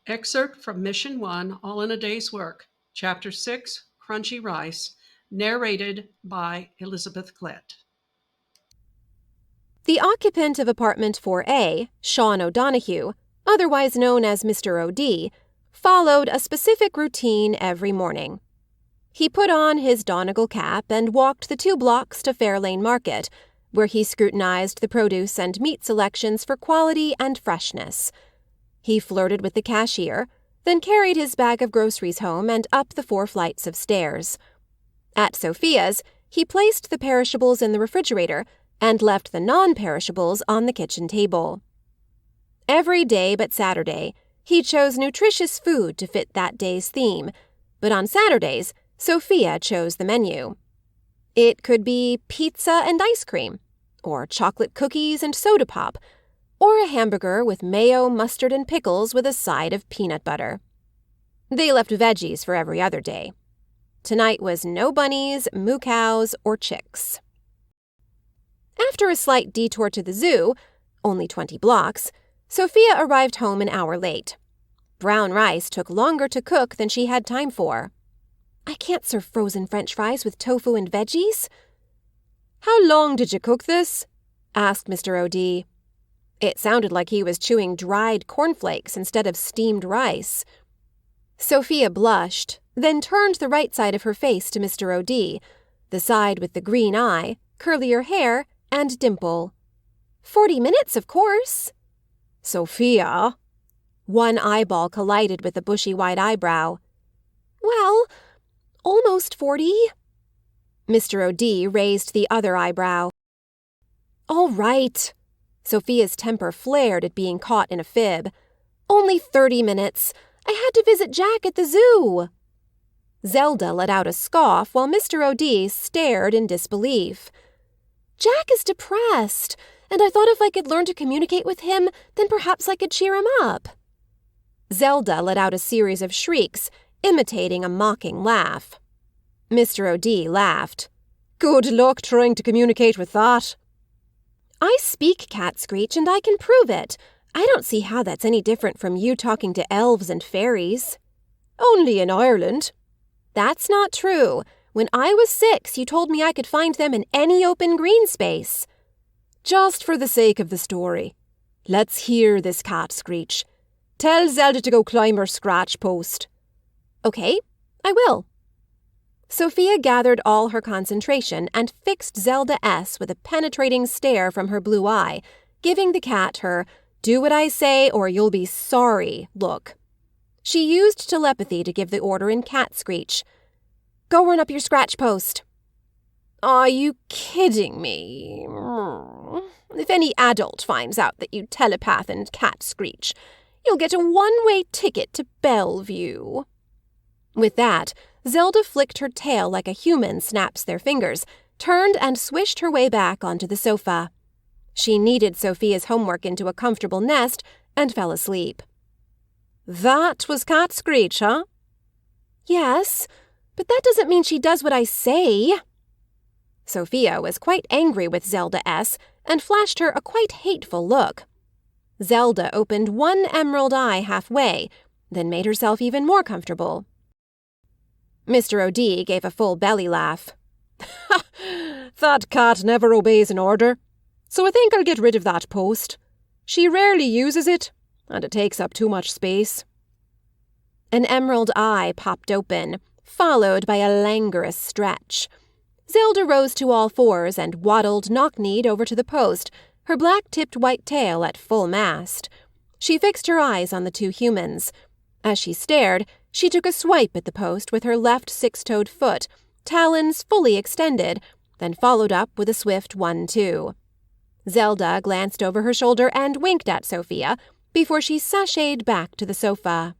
Excerpt from Mission 1, All in a Day's Work, Chapter 6, Crunchy Rice, narrated by Elizabeth Klett. The occupant of apartment 4A, Sean O'Donoghue, otherwise known as Mr. O.D., followed a specific routine every morning. He put on his Donegal cap and walked the 2 blocks to Fairlane Market, where he scrutinized the produce and meat selections for quality and freshness. He flirted with the cashier, then carried his bag of groceries home and up the 4 flights of stairs. At Sophia's, he placed the perishables in the refrigerator and left the non-perishables on the kitchen table. Every day but Saturday, he chose nutritious food to fit that day's theme, but on Saturdays, Sophia chose the menu. It could be pizza and ice cream, or chocolate cookies and soda pop, or a hamburger with mayo, mustard, and pickles with a side of peanut butter. They left veggies for every other day. Tonight was no bunnies, moo cows, or chicks. After a slight detour to the zoo, only 20 blocks, Sophia arrived home an hour late. Brown rice took longer to cook than she had time for. I can't serve frozen French fries with tofu and veggies. How long did you cook this? Asked Mr. O.D. It sounded like he was chewing dried cornflakes instead of steamed rice. Sophia blushed, then turned the right side of her face to Mr. O.D., the side with the green eye, curlier hair, and dimple. 40 minutes, of course. Sophia. One eyeball collided with the bushy white eyebrow. Well, almost 40. Mr. O.D. raised the other eyebrow. All right. Sophia's temper flared at being caught in a fib. Only 30 minutes. I had to visit Jack at the zoo. Zelda let out a scoff while Mr. O.D. stared in disbelief. Jack is depressed, and I thought if I could learn to communicate with him, then perhaps I could cheer him up. Zelda let out a series of shrieks, imitating a mocking laugh. Mr. O.D. laughed. Good luck trying to communicate with that. I speak cat screech, and I can prove it. I don't see how that's any different from you talking to elves and fairies. Only in Ireland. That's not true. When I was 6, you told me I could find them in any open green space. Just for the sake of the story. Let's hear this cat screech. Tell Zelda to go climb her scratch post. Okay, I will. Sophia gathered all her concentration and fixed Zelda S. with a penetrating stare from her blue eye, giving the cat her "do what I say or you'll be sorry" look. She used telepathy to give the order in cat screech. Go run up your scratch post. Are you kidding me? If any adult finds out that you telepath and cat screech, you'll get a one-way ticket to Bellevue. With that, Zelda flicked her tail like a human snaps their fingers, turned and swished her way back onto the sofa. She kneaded Sophia's homework into a comfortable nest and fell asleep. That was cat screech, huh? Yes, but that doesn't mean she does what I say. Sophia was quite angry with Zelda S. and flashed her a quite hateful look. Zelda opened one emerald eye halfway, then made herself even more comfortable. Mr. O.D. gave a full belly laugh. That cat never obeys an order, so I think I'll get rid of that post. She rarely uses it, and it takes up too much space. An emerald eye popped open, followed by a languorous stretch. Zelda rose to all fours and waddled knock-kneed over to the post, her black-tipped white tail at full mast. She fixed her eyes on the 2 humans. As she stared, she took a swipe at the post with her left 6-toed foot, talons fully extended, then followed up with a swift 1-2. Zelda glanced over her shoulder and winked at Sophia before she sashayed back to the sofa.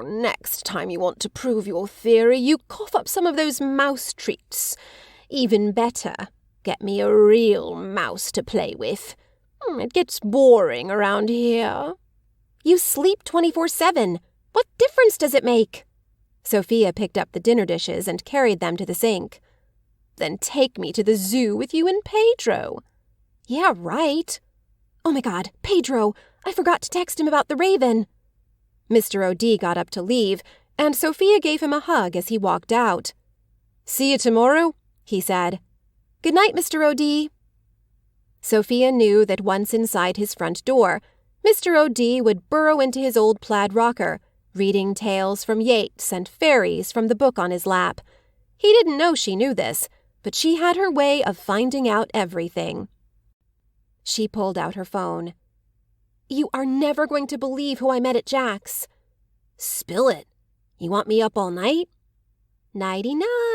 Next time you want to prove your theory, you cough up some of those mouse treats. Even better, get me a real mouse to play with. It gets boring around here. You sleep 24/7. What difference does it make? Sophia picked up the dinner dishes and carried them to the sink. Then take me to the zoo with you and Pedro. Yeah, right. Oh my God, Pedro, I forgot to text him about the raven." Mr. O'D got up to leave, and Sophia gave him a hug as he walked out. "See you tomorrow," he said. "Good night, Mr. O'D." Sophia knew that once inside his front door, Mr. O'D would burrow into his old plaid rocker, reading tales from Yeats and fairies from the book on his lap. He didn't know she knew this, but she had her way of finding out everything. She pulled out her phone. "You are never going to believe who I met at Jack's." "Spill it. You want me up all night?" "Nighty-night."